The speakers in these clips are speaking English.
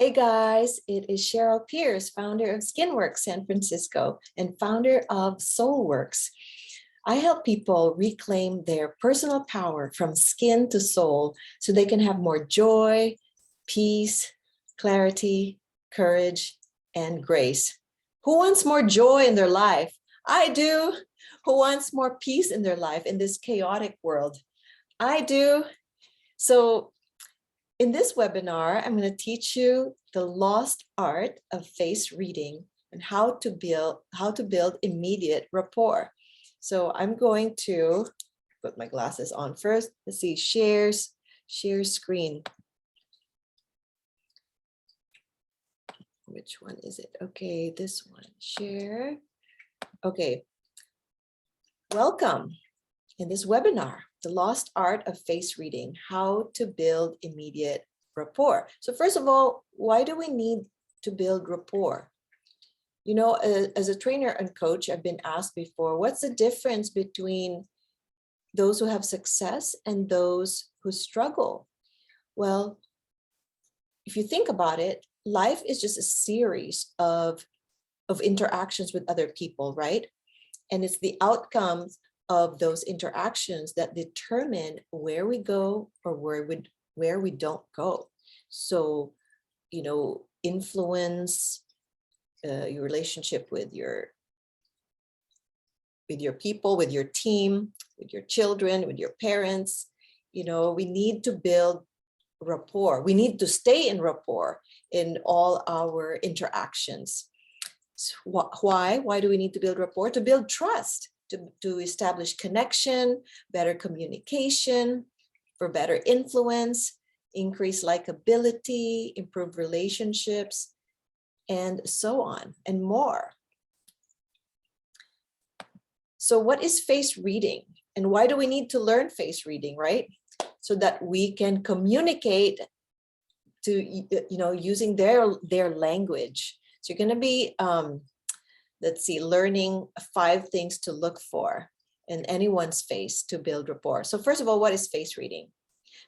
Hey guys, it is Cheryl Pierce, founder of Skinworks San Francisco and founder of Soulworks. I help people reclaim their personal power from skin to soul so they can have more joy, peace, clarity, courage, and grace. Who wants more joy in their life? I do. Who wants more peace in their life in this chaotic world? I do. So in this webinar, I'm going to teach you the lost art of face reading and how to build immediate rapport. So I'm going to put my glasses on first. Let's see, share screen. Which one is it? Okay, this one, share. Okay, welcome in this webinar, The Lost Art of Face Reading, How to Build Immediate Rapport. So first of all, why do we need to build rapport? You know, as a trainer and coach, I've been asked before, what's the difference between those who have success and those who struggle? Well, if you think about it, life is just a series of interactions with other people, right? And it's the outcomes of those interactions that determine where we go or where we don't go. So, you know, influence your relationship with your people, with your team, with your children, with your parents. You know, we need to build rapport. We need to stay in rapport in all our interactions. So why? Why do we need to build rapport? To build trust. To establish connection, better communication, for better influence, increase likability, improve relationships, and so on and more. So what is face reading? And why do we need to learn face reading, right? So that we can communicate to, you know, using their language. So you're going to be let's see, learning 5 things to look for in anyone's face to build rapport. So first of all, what is face reading?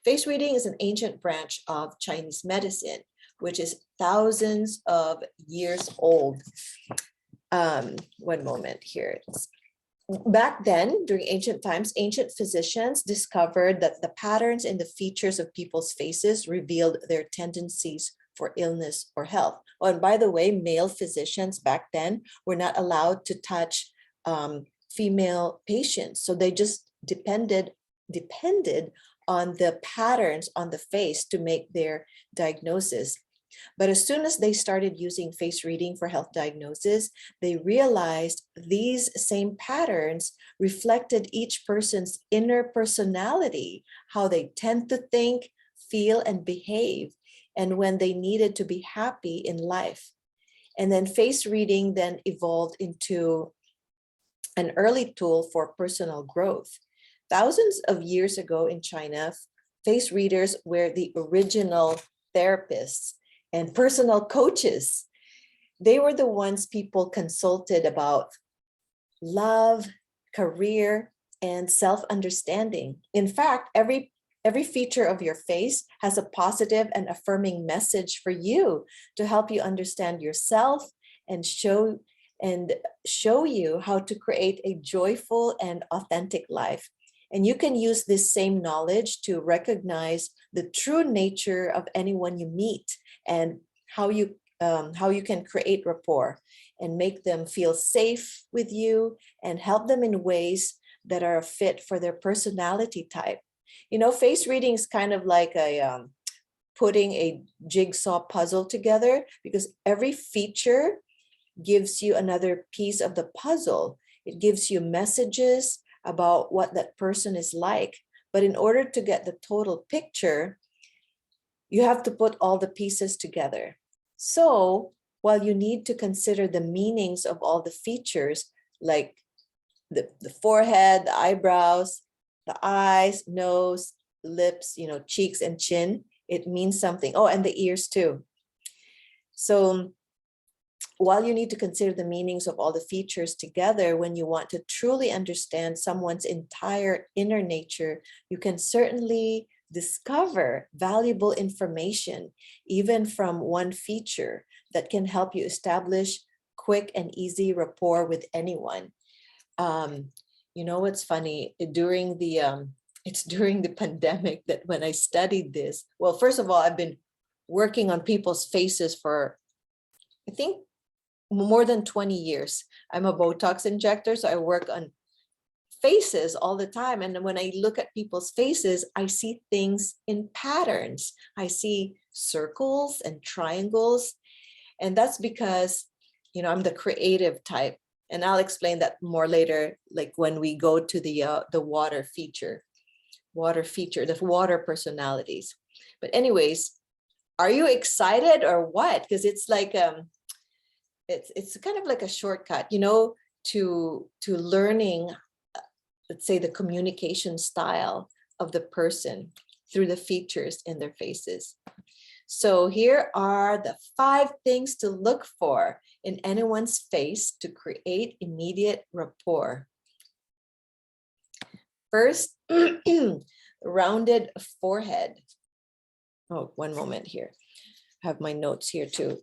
Face reading is an ancient branch of Chinese medicine, which is thousands of years old. One moment here. Back then, during ancient times, ancient physicians discovered that the patterns in the features of people's faces revealed their tendencies for illness or health. Oh, and by the way, male physicians back then were not allowed to touch female patients. So they just depended on the patterns on the face to make their diagnosis. But as soon as they started using face reading for health diagnosis, they realized these same patterns reflected each person's inner personality, how they tend to think, feel, and behave, and when they needed to be happy in life. And then face reading then evolved into an early tool for personal growth. Thousands of years ago in China, face readers were the original therapists and personal coaches. They were the ones people consulted about love, career, and self-understanding. In fact, every feature of your face has a positive and affirming message for you to help you understand yourself and show you how to create a joyful and authentic life. And you can use this same knowledge to recognize the true nature of anyone you meet and how you can create rapport and make them feel safe with you and help them in ways that are a fit for their personality type. You know, face reading is kind of like putting a jigsaw puzzle together, because every feature gives you another piece of the puzzle. It gives you messages about what that person is like. But in order to get the total picture, you have to put all the pieces together. So while you need to consider the meanings of all the features, like the forehead, the eyebrows, the eyes, nose, lips, you know, cheeks and chin, it means something. Oh, and the ears too. So while you need to consider the meanings of all the features together, when you want to truly understand someone's entire inner nature, you can certainly discover valuable information, even from one feature that can help you establish quick and easy rapport with anyone. You know what's funny? It's during the pandemic that when I studied this, well, first of all, I've been working on people's faces for, I think, more than 20 years. I'm a Botox injector, so I work on faces all the time. And when I look at people's faces, I see things in patterns. I see circles and triangles. And that's because, I'm the creative type. And I'll explain that more later, like when we go to the water feature, the water personalities. But anyways, are you excited or what? Because it's like, it's kind of like a shortcut, to learning, let's say, the communication style of the person through the features in their faces. So here are the 5 things to look for in anyone's face to create immediate rapport. First, rounded forehead. Oh, one moment here. I have my notes here too.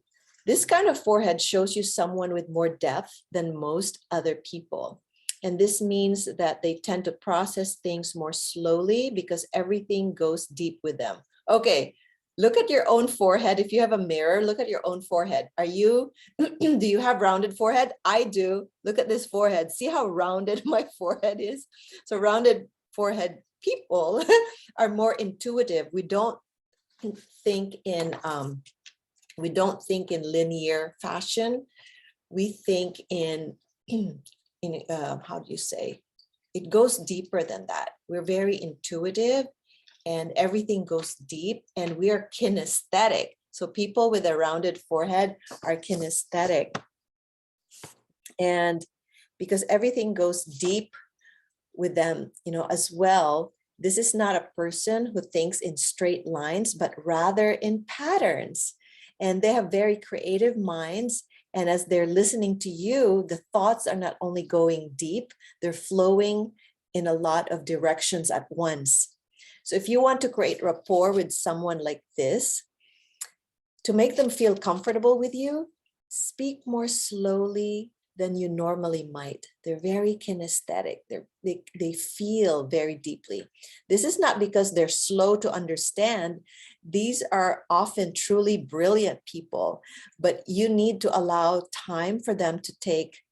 This kind of forehead shows you someone with more depth than most other people. And this means that they tend to process things more slowly because everything goes deep with them. Okay, look at your own forehead. If you have a mirror, look at your own forehead. Do you have rounded forehead? I do. Look at this forehead. See how rounded my forehead is? So rounded forehead people are more intuitive. We don't think in linear fashion. We think in how do you say? It goes deeper than that. We're very intuitive and everything goes deep, and we are kinesthetic. So people with a rounded forehead are kinesthetic. And because everything goes deep with them, as well, this is not a person who thinks in straight lines, but rather in patterns. And they have very creative minds. And as they're listening to you, the thoughts are not only going deep, they're flowing in a lot of directions at once. So if you want to create rapport with someone like this, to make them feel comfortable with you, speak more slowly than you normally might. They're very kinesthetic. They feel very deeply. This is not because they're slow to understand. These are often truly brilliant people, but you need to allow time for them to take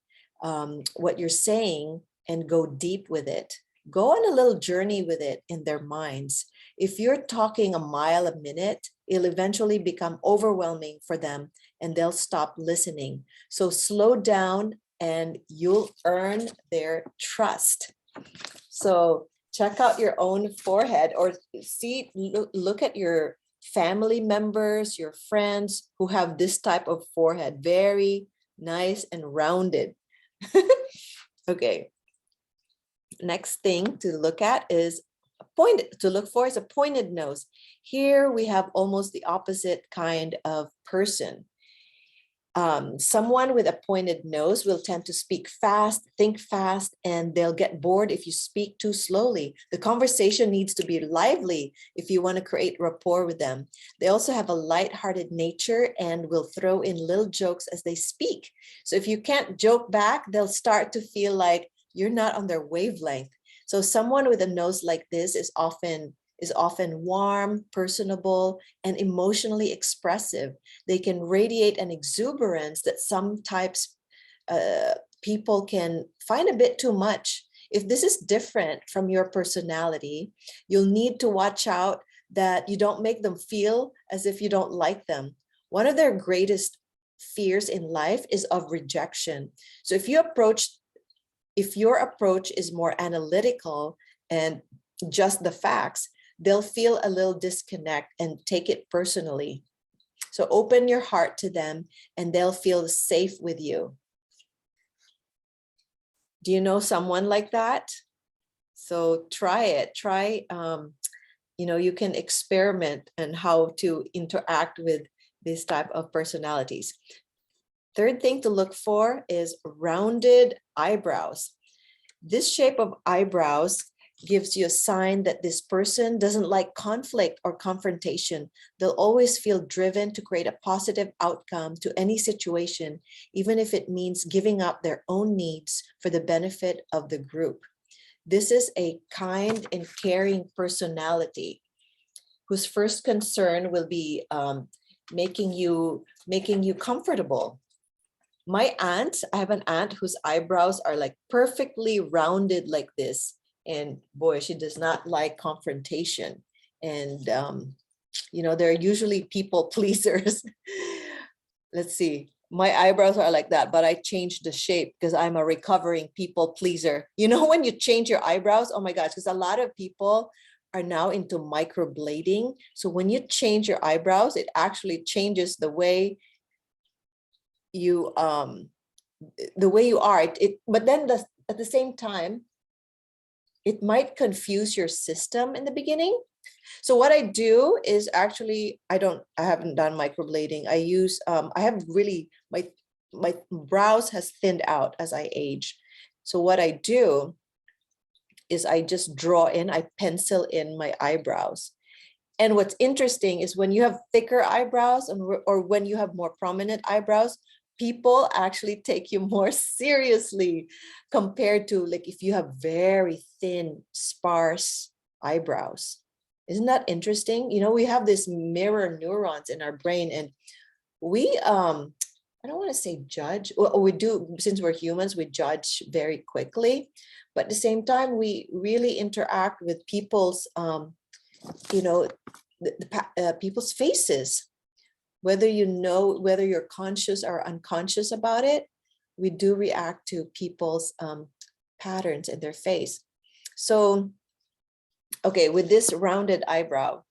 what you're saying and go deep with it. Go on a little journey with it in their minds. If you're talking a mile a minute, it'll eventually become overwhelming for them and they'll stop listening. So slow down and you'll earn their trust. So check out your own forehead, or look at your family members, your friends who have this type of forehead, very nice and rounded. Okay. Next thing to look at is a pointed nose. Here we have almost the opposite kind of person. Someone with a pointed nose will tend to speak fast, think fast, and they'll get bored if you speak too slowly. The conversation needs to be lively if you want to create rapport with them. They also have a lighthearted nature and will throw in little jokes as they speak. So if you can't joke back, they'll start to feel like you're not on their wavelength. So someone with a nose like this is often warm, personable, and emotionally expressive. They can radiate an exuberance that sometimes people can find a bit too much. If this is different from your personality, you'll need to watch out that you don't make them feel as if you don't like them. One of their greatest fears in life is of rejection. So if your approach is more analytical and just the facts, they'll feel a little disconnect and take it personally. So open your heart to them and they'll feel safe with you. Do you know someone like that? So try it. You can experiment on how to interact with this type of personalities. Third thing to look for is rounded eyebrows. This shape of eyebrows gives you a sign that this person doesn't like conflict or confrontation. They'll always feel driven to create a positive outcome to any situation, even if it means giving up their own needs for the benefit of the group. This is a kind and caring personality whose first concern will be making you comfortable. My aunt, I have an aunt whose eyebrows are like perfectly rounded like this. And boy, she does not like confrontation. And, they're usually people pleasers. Let's see. My eyebrows are like that, but I changed the shape because I'm a recovering people pleaser. You know, when you change your eyebrows, oh my gosh, because a lot of people are now into microblading. So when you change your eyebrows, it actually changes the way you are. But then at the same time, it might confuse your system in the beginning. So what I do is actually, I haven't done microblading. I have really, my brows has thinned out as I age. So what I do is I just I pencil in my eyebrows. And what's interesting is when you have thicker eyebrows or when you have more prominent eyebrows, people actually take you more seriously compared to like if you have very thin, sparse eyebrows. Isn't that interesting? You know, we have this mirror neurons in our brain, and we, I don't want to say judge, or we do, since we're humans, we judge very quickly. But at the same time, we really interact with people's, people's faces. Whether you're conscious or unconscious about it, we do react to people's patterns in their face. So, okay, with this rounded eyebrow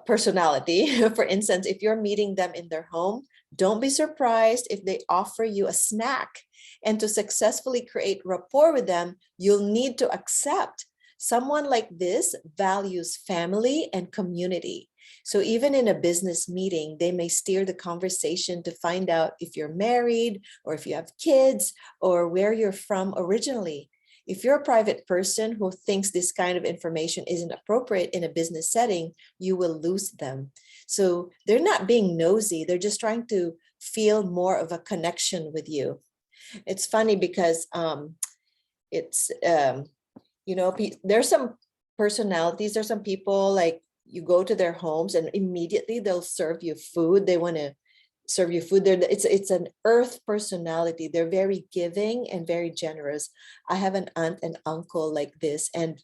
personality, for instance, if you're meeting them in their home, don't be surprised if they offer you a snack. And to successfully create rapport with them, you'll need to accept someone like this values family and community. So even in a business meeting, they may steer the conversation to find out if you're married or if you have kids or where you're from originally. If you're a private person who thinks this kind of information isn't appropriate in a business setting, you will lose them. So they're not being nosy. They're just trying to feel more of a connection with you. It's funny because there's some personalities, there's some people like you go to their homes and immediately they'll serve you food. They want to serve you food. It's an earth personality. They're very giving and very generous. I have an aunt and uncle like this. And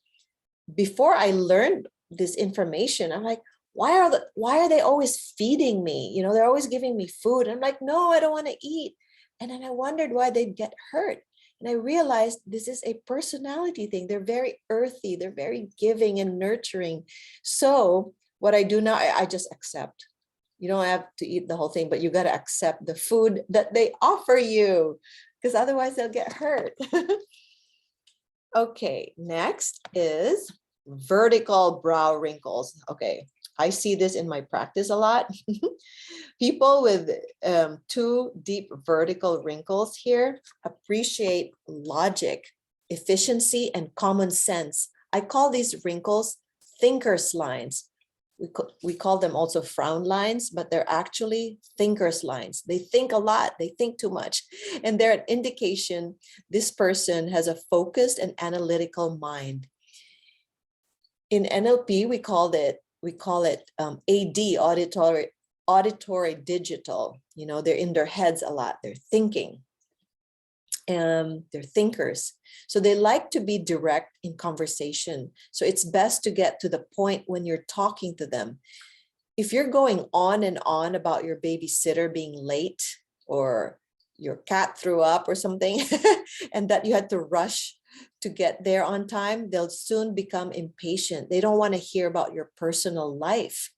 before I learned this information, I'm like, why are they always feeding me? You know, they're always giving me food. I'm like, no, I don't want to eat. And then I wondered why they'd get hurt. And I realized this is a personality thing. They're very earthy. They're very giving and nurturing. So what I do now, I just accept. You don't have to eat the whole thing, but you got to accept the food that they offer you, because otherwise they'll get hurt. Okay, next is vertical brow wrinkles. Okay, I see this in my practice a lot. People with two deep vertical wrinkles here appreciate logic, efficiency, and common sense. I call these wrinkles thinker's lines. We call them also frown lines, but they're actually thinker's lines. They think a lot, they think too much. And they're an indication this person has a focused and analytical mind. In NLP, we call it AD, auditory digital. You know, they're in their heads a lot, they're thinking. They're thinkers. So they like to be direct in conversation. So it's best to get to the point when you're talking to them. If you're going on and on about your babysitter being late or your cat threw up or something, and that you had to rush to get there on time, they'll soon become impatient. They don't want to hear about your personal life.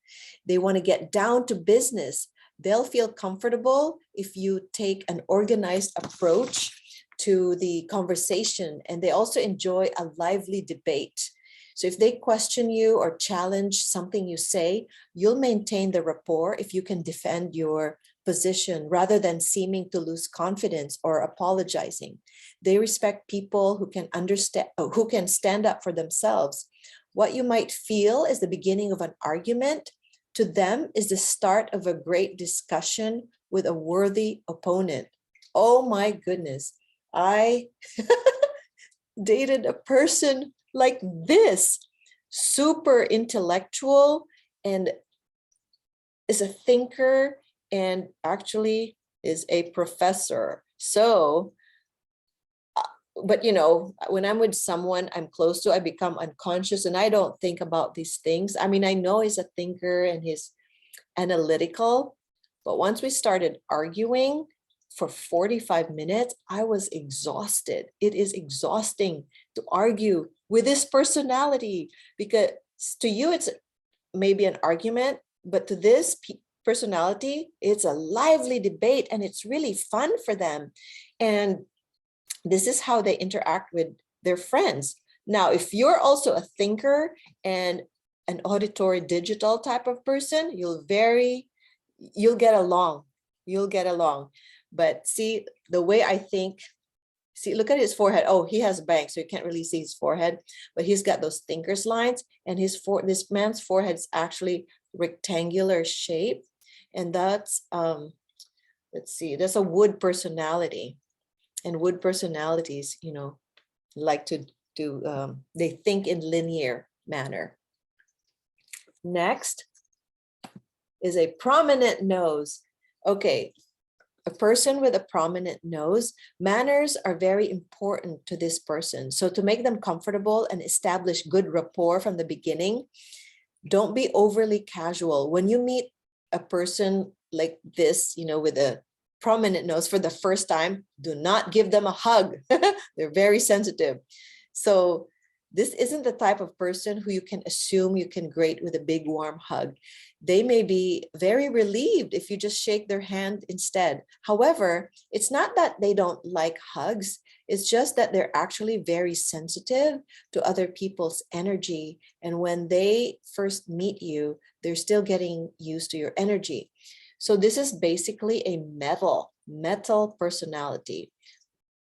They want to get down to business. They'll feel comfortable if you take an organized approach to the conversation, and they also enjoy a lively debate. So if they question you or challenge something you say, you'll maintain the rapport if you can defend your position rather than seeming to lose confidence or apologizing. They respect people who can understand, who can stand up for themselves. What you might feel is the beginning of an argument, to them is the start of a great discussion with a worthy opponent. Oh my goodness. I dated a person like this, super intellectual and is a thinker and actually is a professor. So, but you know, when I'm with someone I'm close to, I become unconscious and I don't think about these things. I mean, I know he's a thinker and he's analytical, but once we started arguing for 45 minutes, I was exhausted. It is exhausting to argue with this personality because to you, it's maybe an argument, but to this personality, it's a lively debate and it's really fun for them. And this is how they interact with their friends. Now, if you're also a thinker and an auditory digital type of person, you'll get along. You'll get along. But see, the way I think, see, look at his forehead. Oh, he has bangs, so you can't really see his forehead, but he's got those thinker's lines, and this man's forehead is actually rectangular shape. And that's, let's see, that's a wood personality. And wood personalities, you know, like to do, they think in linear manner. Next is a prominent nose. Okay, a person with a prominent nose, manners are very important to this person. So to make them comfortable and establish good rapport from the beginning, don't be overly casual. When you meet a person like this, you know, with a prominent nose for the first time, do not give them a hug. They're very sensitive. So this isn't the type of person who you can assume you can greet with a big warm hug. They may be very relieved if you just shake their hand instead. However, it's not that they don't like hugs. It's just that they're actually very sensitive to other people's energy. And when they first meet you, they're still getting used to your energy. So this is basically a metal personality.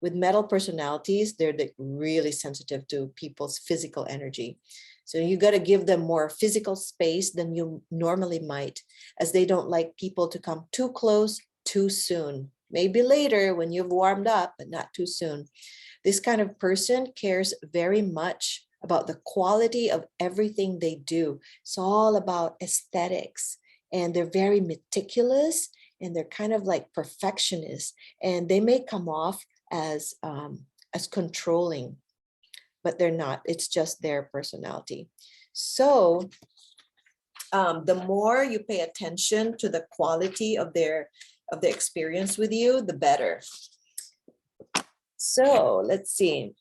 With metal personalities, they're really sensitive to people's physical energy. So you got to give them more physical space than you normally might, as they don't like people to come too close too soon. Maybe later when you've warmed up, but not too soon. This kind of person cares very much about the quality of everything they do. It's all about aesthetics. And they're very meticulous and they're kind of like perfectionists, and they may come off as controlling, but they're not. It's just their personality. So the more you pay attention to the quality of the experience with you, the better. So let's see.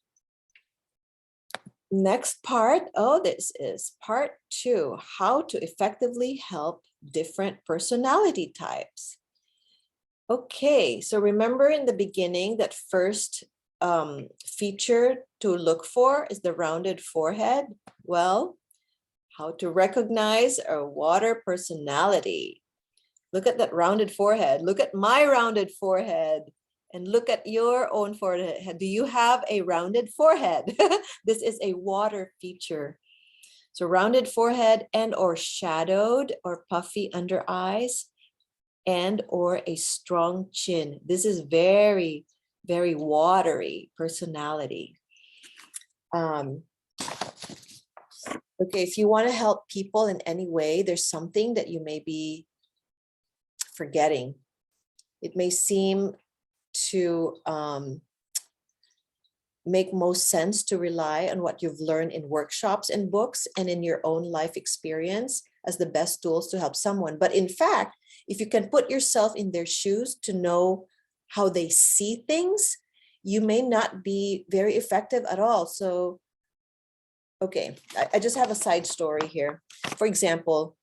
Next part. Oh, this is part 2, how to effectively help different personality types. Okay, so remember in the beginning that first feature to look for is the rounded forehead. Well, how to recognize a water personality. Look at that rounded forehead. Look at my rounded forehead. And look at your own forehead. Do you have a rounded forehead? This is a water feature. So rounded forehead and or shadowed or puffy under eyes and or a strong chin. This is very, very watery personality. Okay, if you want to help people in any way, there's something that you may be forgetting. It may seem to make most sense to rely on what you've learned in workshops and books and in your own life experience as the best tools to help someone. But in fact, if you can put yourself in their shoes to know how they see things, you may not be very effective at all. So, okay, I just have a side story here. For example,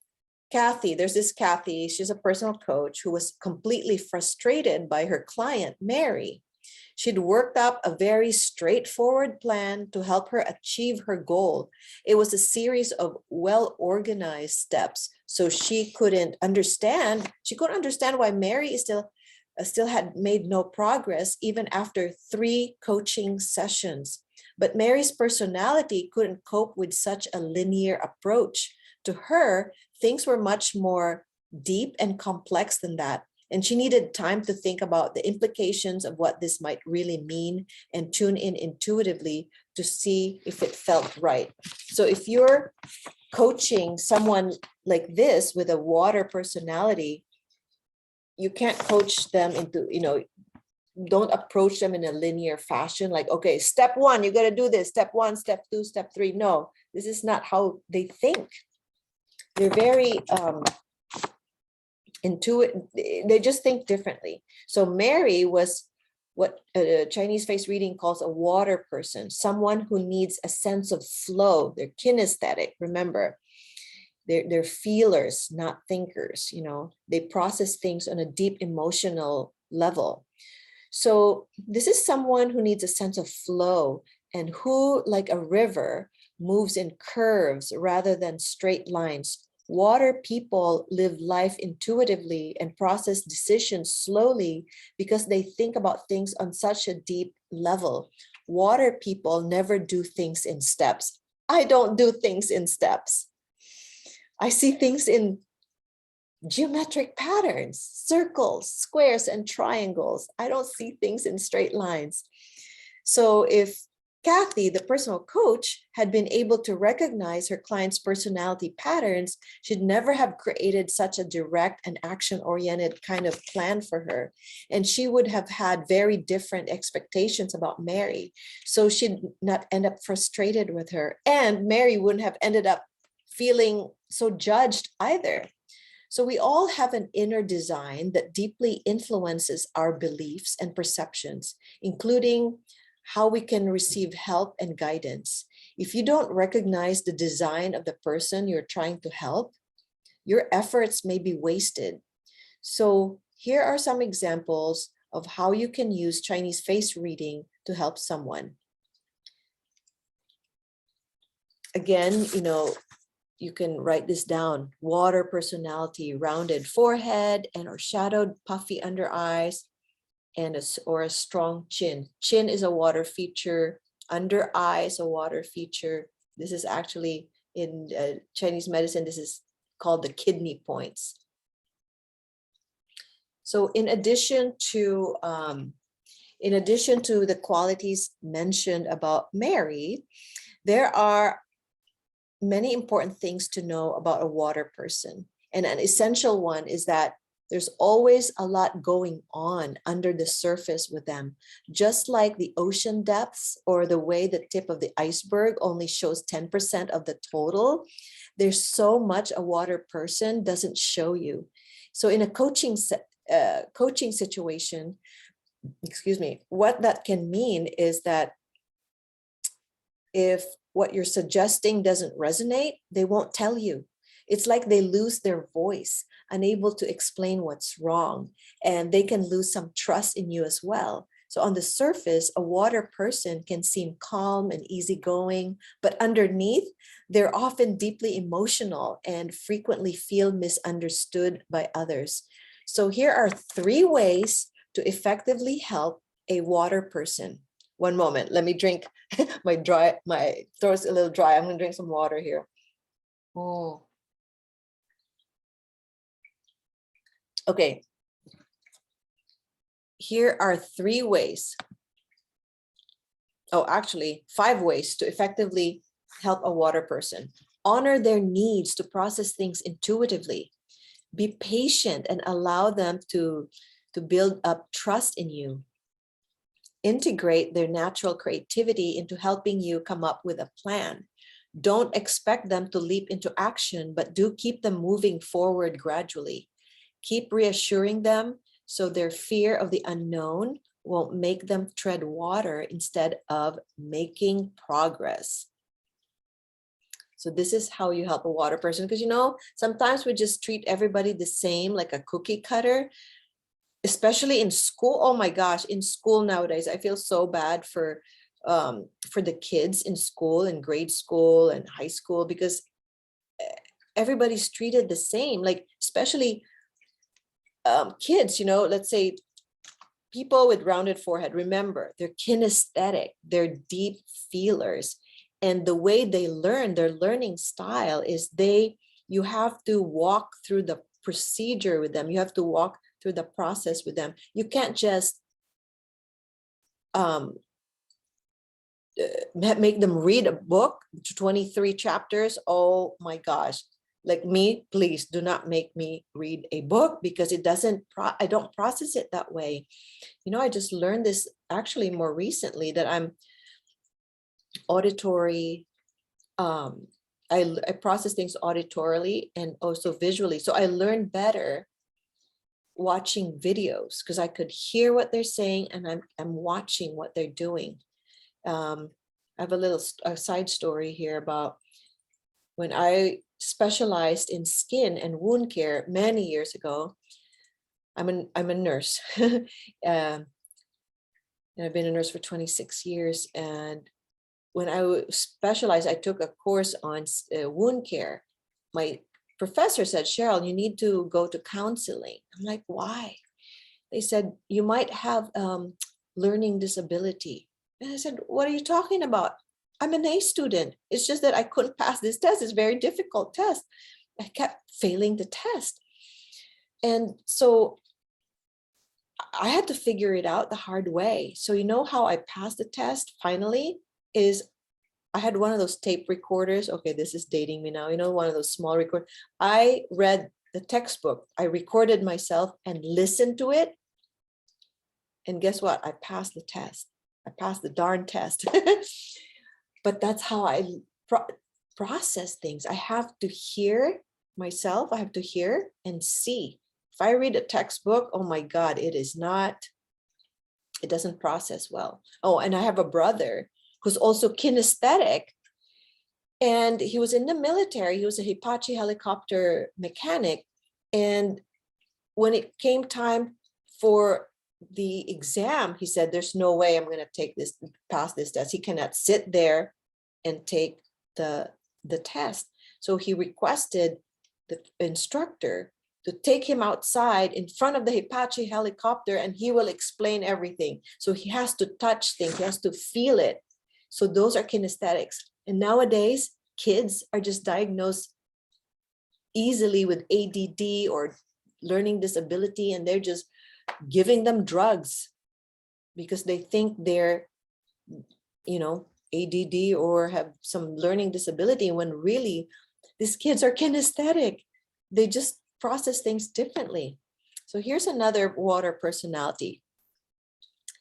Kathy, there's this Kathy, she's a personal coach who was completely frustrated by her client, Mary. She'd worked up a very straightforward plan to help her achieve her goal. It was a series of well-organized steps, so she couldn't understand why Mary is still had made no progress even after 3 coaching sessions. But Mary's personality couldn't cope with such a linear approach. To her, things were much more deep and complex than that. And she needed time to think about the implications of what this might really mean and tune in intuitively to see if it felt right. So if you're coaching someone like this with a water personality, you can't coach them into, don't approach them in a linear fashion. Like, okay, step 1, you got to do this. Step 1, step 2, step 3. No, this is not how they think. They're very intuitive. They just think differently. So Mary was what Chinese face reading calls a water person, someone who needs a sense of flow. They're kinesthetic, remember. They're feelers, not thinkers. They process things on a deep emotional level. So this is someone who needs a sense of flow and who, like a river, moves in curves rather than straight lines. Water people live life intuitively and process decisions slowly because they think about things on such a deep level. Water people never do things in steps. I don't do things in steps. I see things in geometric patterns, circles, squares, and triangles. I don't see things in straight lines. So if Kathy, the personal coach, had been able to recognize her client's personality patterns, she'd never have created such a direct and action-oriented kind of plan for her. And she would have had very different expectations about Mary. So she'd not end up frustrated with her. And Mary wouldn't have ended up feeling so judged either. So we all have an inner design that deeply influences our beliefs and perceptions, including how we can receive help and guidance. If you don't recognize the design of the person you're trying to help, your efforts may be wasted. So here are some examples of how you can use Chinese face reading to help someone. Again, you can write this down. Water personality, rounded forehead and or shadowed puffy under eyes, and or a strong chin. Chin is a water feature. Under eye is a water feature. This is actually in Chinese medicine, this is called the kidney points. So in addition to the qualities mentioned about Mary, there are many important things to know about a water person. And an essential one is that there's always a lot going on under the surface with them. Just like the ocean depths or the way the tip of the iceberg only shows 10% of the total, there's so much a water person doesn't show you. So in a coaching situation, what that can mean is that if what you're suggesting doesn't resonate, they won't tell you. It's like they lose their voice, unable to explain what's wrong, and they can lose some trust in you as well. So on the surface, a water person can seem calm and easygoing, but underneath, they're often deeply emotional and frequently feel misunderstood by others. So here are 3 ways to effectively help a water person. One moment, let me drink. My throat's a little dry. I'm gonna drink some water here. Oh. Okay. Here are 3 ways. Oh, actually 5 ways to effectively help a water person. Honor their needs to process things intuitively. Be patient and allow them to build up trust in you. Integrate their natural creativity into helping you come up with a plan. Don't expect them to leap into action, but do keep them moving forward gradually. Keep reassuring them so their fear of the unknown won't make them tread water instead of making progress. So this is how you help a water person, because sometimes we just treat everybody the same, like a cookie cutter. especially in school. Oh my gosh, in school nowadays, I feel so bad for the kids in school, in grade school and high school, because everybody's treated the same, like especially kids, you know, let's say people with rounded forehead. Remember, they're kinesthetic, they're deep feelers. And the way they learn, their learning style is you have to walk through the procedure with them. You have to walk through the process with them. You can't just make them read a book, 23 chapters. Oh my gosh. Like me, please do not make me read a book, because it doesn't, I don't process it that way. You know, I just learned this actually more recently, that I'm auditory. I process things auditorily and also visually. So I learned better watching videos, because I could hear what they're saying and I'm watching what they're doing. I have a side story here about when I specialized in skin and wound care many years ago. I'm a nurse, and I've been a nurse for 26 years. And when I specialized, I took a course on wound care. My professor said, Cheryl, you need to go to counseling. I'm like, why? They said, you might have learning disability. And I said, what are you talking about? I'm an A student. It's just that I couldn't pass this test. It's a very difficult test. I kept failing the test. And so I had to figure it out the hard way. So you know how I passed the test finally is I had one of those tape recorders. Okay, this is dating me now. You know, one of those small record. I read the textbook. I recorded myself and listened to it. And guess what? I passed the test. I passed the darn test. But that's how I process things. I have to hear myself. I have to hear and see. If I read a textbook, oh my God, it doesn't process well. Oh, and I have a brother who's also kinesthetic. And he was in the military. He was a Hitachi helicopter mechanic. And when it came time for the exam, he said, there's no way I'm going to pass this test. He cannot sit there and take the test. So he requested the instructor to take him outside in front of the Hitachi helicopter, and he will explain everything. So he has to touch things, he has to feel it. So those are kinesthetics. And nowadays, kids are just diagnosed easily with ADD or learning disability, and they're just giving them drugs because they think they're, you know, ADD or have some learning disability, when really these kids are kinesthetic. They just process things differently. So here's another water personality.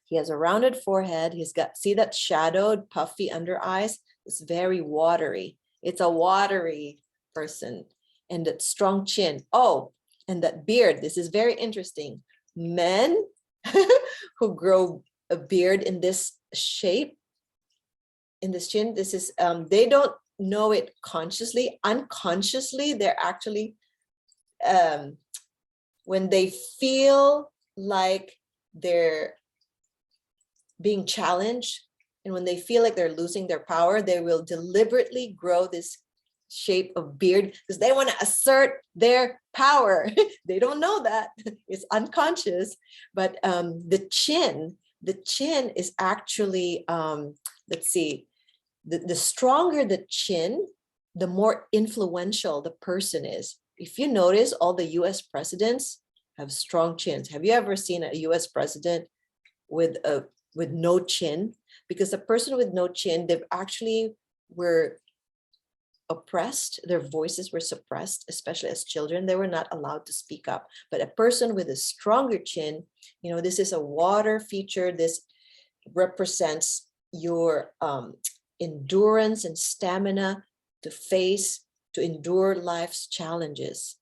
He has a rounded forehead. He's got, see that shadowed, puffy under eyes? It's very watery. It's a watery person. And that strong chin. Oh, and that beard. This is very interesting. Men who grow a beard in this shape, in this chin, this is, they don't know it consciously. Unconsciously, they're actually, when they feel like they're being challenged, and when they feel like they're losing their power, they will deliberately grow this shape of beard because they want to assert their power. They don't know that, it's unconscious. But the chin is actually, let's see, the stronger the chin, the more influential the person is. If you notice, all the US presidents have strong chins. Have you ever seen a US president with no chin? Because the person with no chin, they actually were oppressed, their voices were suppressed, especially as children. They were not allowed to speak up. But a person with a stronger chin, you know, this is a water feature. This represents your endurance and stamina to endure life's challenges.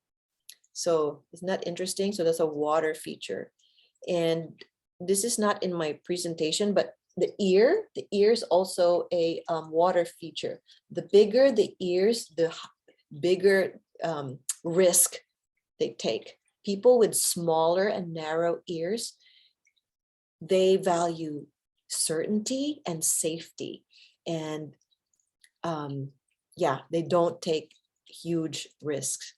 So isn't that interesting? So that's a water feature. And this is not in my presentation, but the ear is also a water feature. The bigger the ears, the bigger risk they take. people with smaller and narrow ears, they value certainty and safety. And yeah, they don't take huge risks.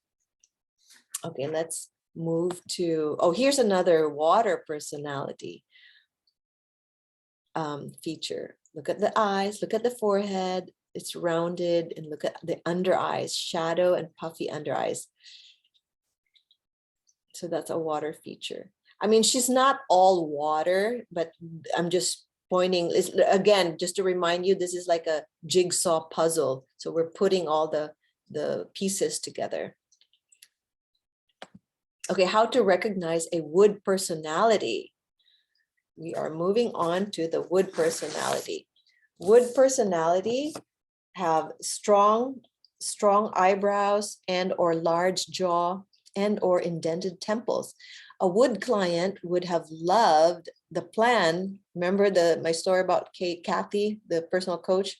Okay, let's move to, oh, here's another water personality feature. Look at the eyes, look at the forehead, it's rounded, and look at the under eyes, shadow and puffy under eyes. So that's a water feature. I mean, she's not all water, but I'm just pointing, again, just to remind you, this is like a jigsaw puzzle. So we're putting all the pieces together. Okay, how to recognize a wood personality. We are moving on to the wood personality. Wood personality have strong eyebrows and or large jaw and or indented temples. A wood client would have loved the plan. Remember my story about Kathy, the personal coach,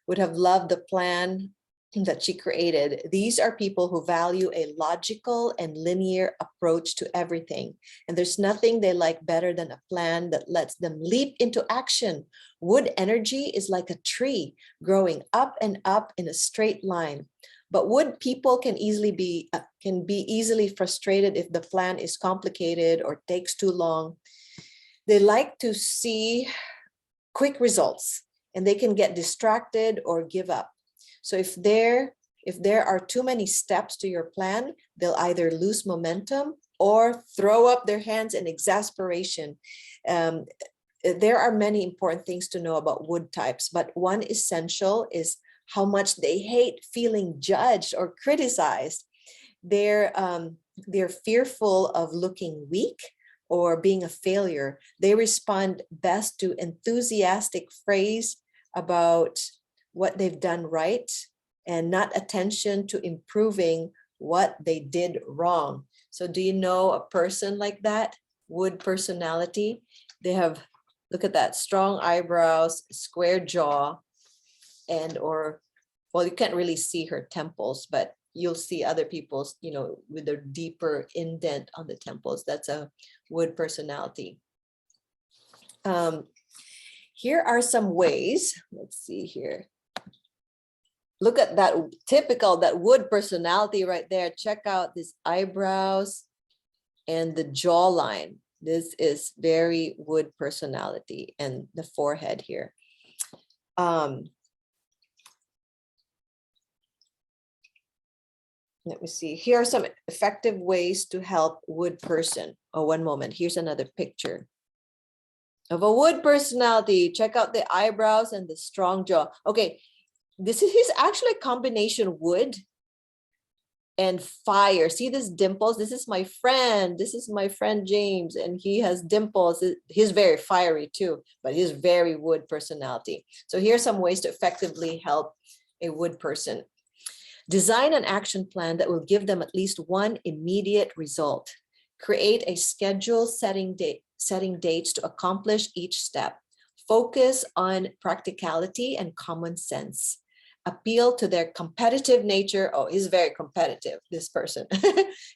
would have loved the plan that she created. These are people who value a logical and linear approach to everything. And there's nothing they like better than a plan that lets them leap into action. Wood energy is like a tree growing up and up in a straight line. But wood people can be easily frustrated if the plan is complicated or takes too long. They like to see quick results, and they can get distracted or give up. So if there are too many steps to your plan, they'll either lose momentum or throw up their hands in exasperation. There are many important things to know about wood types, but one essential is how much they hate feeling judged or criticized. They're fearful of looking weak or being a failure. They respond best to enthusiastic praise about what they've done right and not attention to improving what they did wrong. So do you know a person like that? Wood personality. They have, look at that, strong eyebrows, square jaw, and or, well, you can't really see her temples, but you'll see other people's, with their deeper indent on the temples. That's a wood personality. Here are some ways. Let's see here. Look at that that wood personality right there. Check out these eyebrows and the jawline. This is very wood personality, and the forehead here. Let me see. Here are some effective ways to help wood person. Oh, one moment. Here's another picture of a wood personality. Check out the eyebrows and the strong jaw. Okay, this is actually a combination wood and fire. See this dimples? This is my friend. This is my friend James, and he has dimples. He's very fiery too, but he's very wood personality. So here's some ways to effectively help a wood person. Design an action plan that will give them at least one immediate result. Create a schedule setting dates to accomplish each step. Focus on practicality and common sense. Appeal to their competitive nature. Oh, he's very competitive, this person.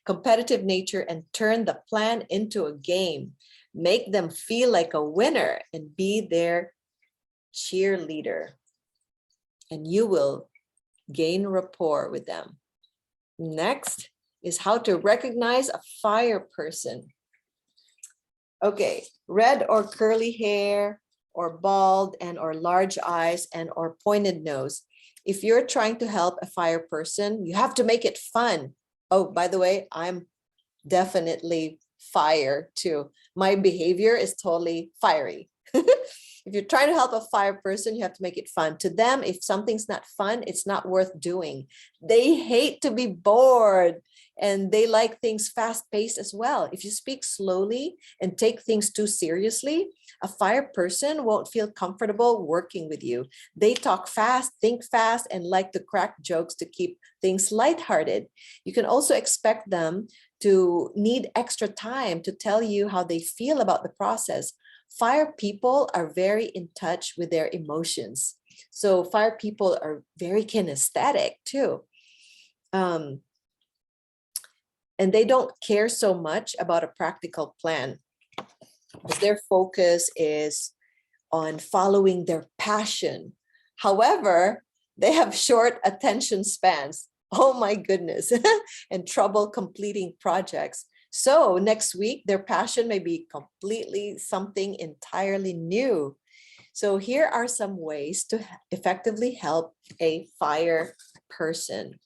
Competitive nature, and turn the plan into a game. Make them feel like a winner and be their cheerleader. And you will gain rapport with them. Next is how to recognize a fire person. Okay, red or curly hair, or bald and or large eyes and or pointed nose. If you're trying to help a fire person, you have to make it fun. Oh, by the way, I'm definitely fire too. My behavior is totally fiery. If you're trying to help a fire person, you have to make it fun. To them, if something's not fun, it's not worth doing. They hate to be bored, and they like things fast-paced as well. If you speak slowly and take things too seriously, a fire person won't feel comfortable working with you. They talk fast, think fast, and like to crack jokes to keep things lighthearted. You can also expect them to need extra time to tell you how they feel about the process. Fire people are very in touch with their emotions. So fire people are very kinesthetic too. And and they don't care so much about a practical plan, because their focus is on following their passion. However, they have short attention spans. Oh my goodness, and trouble completing projects. So next week, their passion may be completely something entirely new. So here are some ways to effectively help a fire person.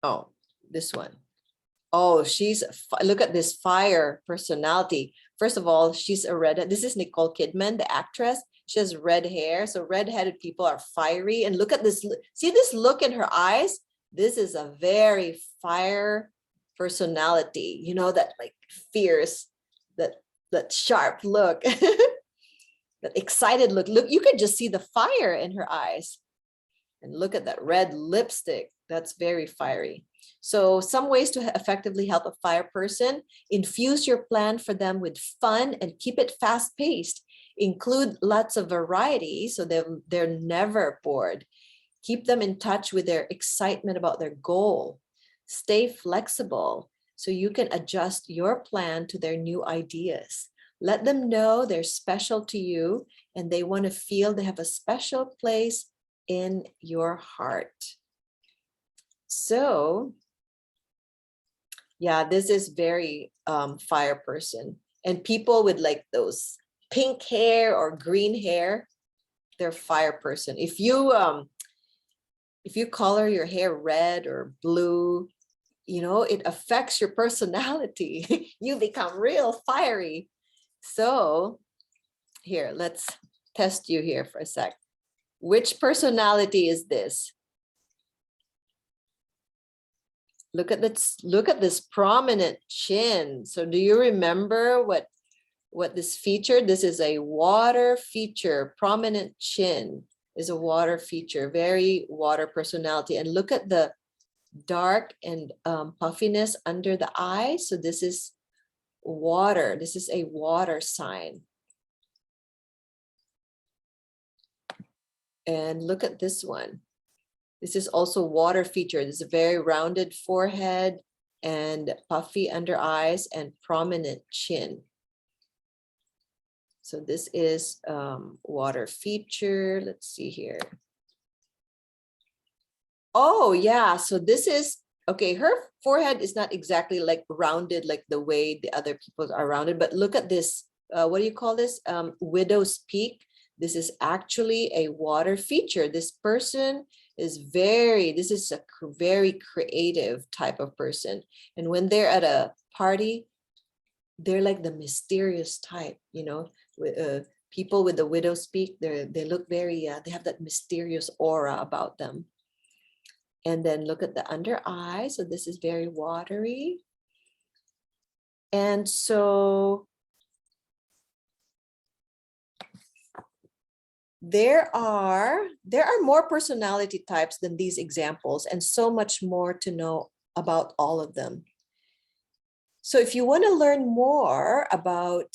Oh, this one. Oh, look at this fire personality. First of all, she's a redhead. This is Nicole Kidman, the actress. She has red hair. So redheaded people are fiery. And look at this. See this look in her eyes? This is a very fire personality, you know, that like fierce, that sharp look, that excited look. Look, you could just see the fire in her eyes. And look at that red lipstick. That's very fiery. So some ways to effectively help a fire person: infuse your plan for them with fun and keep it fast paced. Include lots of variety so they're never bored. Keep them in touch with their excitement about their goal. Stay flexible so you can adjust your plan to their new ideas. Let them know they're special to you and they want to feel they have a special place in your heart. So yeah, this is very fire person. And people with like those pink hair or green hair, they're fire person. If you color your hair red or blue, you know, it affects your personality. You become real fiery. So here, let's test you here for a sec. Which personality is this? Look at this prominent chin. So do you remember what this feature? This is a water feature. Prominent chin is a water feature, very water personality. And look at the dark and puffiness under the eye. So this is water. This is a water sign. And look at this one. This is also water feature. This is a very rounded forehead and puffy under eyes and prominent chin. So this is water feature. Let's see here. Oh yeah, so this is, okay, her forehead is not exactly like rounded like the way the other people's are rounded, but look at this, what do you call this? Widow's peak. This is actually a water feature. This person is this is a very creative type of person. And when they're at a party, they're like the mysterious type, you know, people with the widow's peak, they look very, they have that mysterious aura about them. And then look at the under eye. So this is very watery. And so there are more personality types than these examples, and so much more to know about all of them. So if you want to learn more about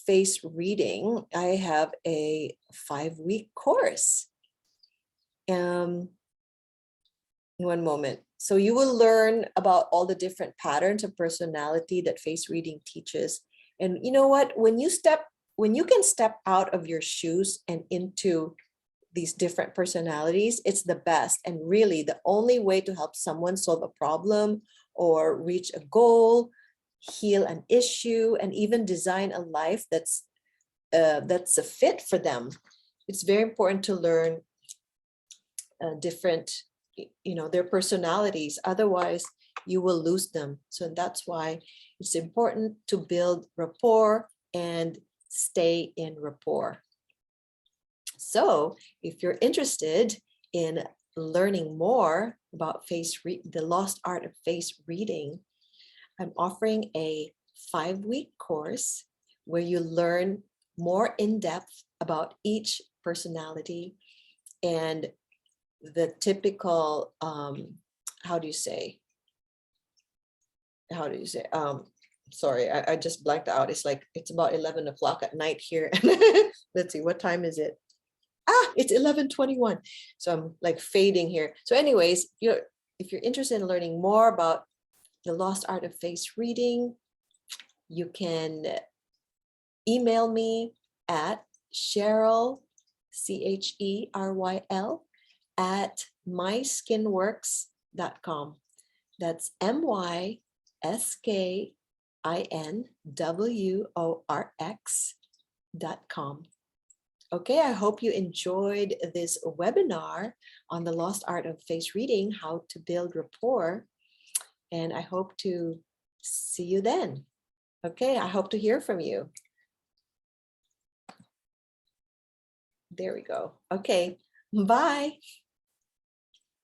face reading, I have a 5-week course. One moment. So you will learn about all the different patterns of personality that face reading teaches. And you know what? When you can step out of your shoes and into these different personalities, it's the best. And really the only way to help someone solve a problem or reach a goal, heal an issue, and even design a life that's a fit for them. It's very important to learn different, you know, their personalities. Otherwise you will lose them. So that's why it's important to build rapport and stay in rapport. So if you're interested in learning more about the lost art of face reading, I'm offering a 5-week course where you learn more in depth about each personality and the typical, how do you say, sorry, I just blanked out. It's like, it's about 11 o'clock at night here. Let's see, what time is it? It's 11:21. So I'm like fading here. So anyways, if you're interested in learning more about the lost art of face reading, you can email me at Cheryl, CHERYL, at myskinworks.com. That's MYSKINWORX.com. Okay, I hope you enjoyed this webinar on the lost art of face reading, how to build rapport, and I hope to see you then. Okay, I hope to hear from you. There we go. Okay, bye.